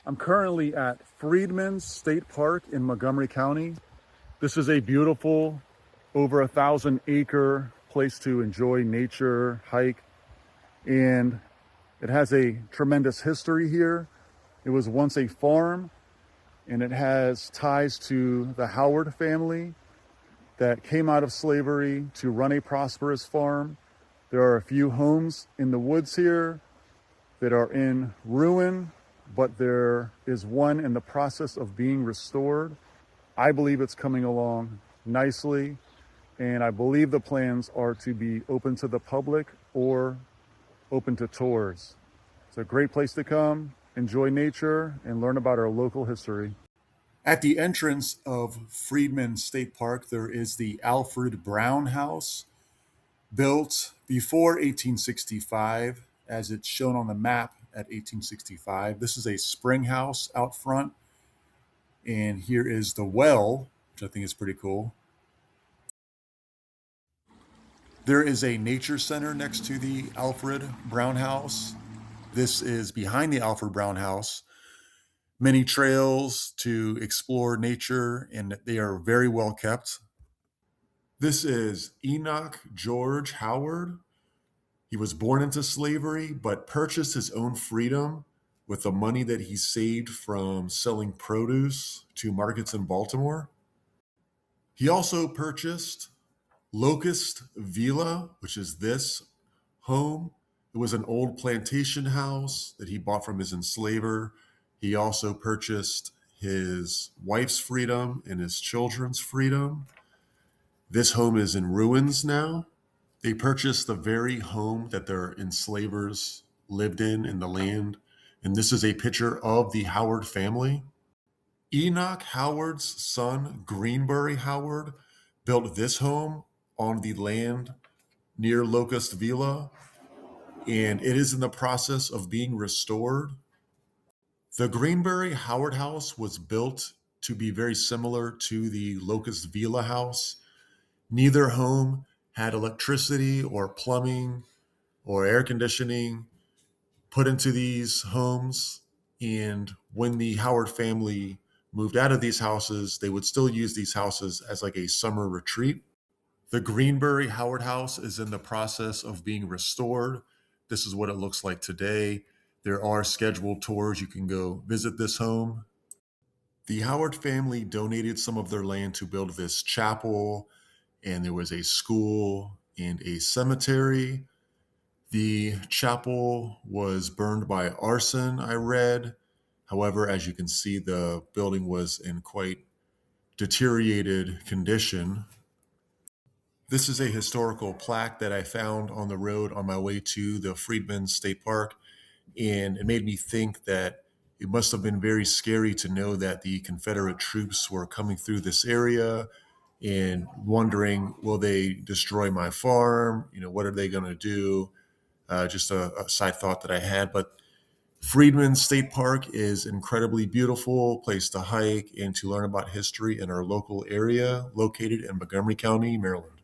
I'm currently at Freedman State Park in Montgomery County. This is a beautiful, over 1,000-acre place to enjoy nature, hike, and it has a tremendous history here. It was once a farm, and it has ties to the Howard family that came out of slavery to run a prosperous farm. There are a few homes in the woods here that are in ruin, but there is one in the process of being restored. I believe it's coming along nicely, and I believe the plans are to be open to the public or open to tours. It's a great place to come, enjoy nature, and learn about our local history. At the entrance of Freedman State Park, there is the Alfred Brown House, built before 1865, as it's shown on the map at 1865. This is a spring house out front, and here is the well, which I think is pretty cool. There is a nature center next to the Alfred Brown House. This is behind the Alfred Brown House. Many trails to explore nature, and they are very well kept. This is Enoch George Howard. He was born into slavery, but purchased his own freedom with the money that he saved from selling produce to markets in Baltimore. He also purchased Locust Villa, which is this home. It was an old plantation house that he bought from his enslaver. He also purchased his wife's freedom and his children's freedom. This home is in ruins now. They purchased the very home that their enslavers lived in the land. And this is a picture of the Howard family. Enoch Howard's son, Greenbury Howard, built this home on the land near Locust Villa, and it is in the process of being restored. The Greenbury Howard house was built to be very similar to the Locust Villa house. Neither home had electricity or plumbing or air conditioning put into these homes. And when the Howard family moved out of these houses, they would still use these houses as like a summer retreat. The Greenbury Howard house is in the process of being restored. This is what it looks like today. There are scheduled tours. You can go visit this home. The Howard family donated some of their land to build this chapel, and there was a school and a cemetery. The chapel was burned by arson, I read. However, as you can see, the building was in quite deteriorated condition. This is a historical plaque that I found on the road on my way to the Freedman State Park, and it made me think that it must have been very scary to know that the Confederate troops were coming through this area and wondering, will they destroy my farm? What are they going to do? Just a side thought that I had. But Freedman State Park is an incredibly beautiful place to hike and to learn about history in our local area, located in Montgomery County, Maryland.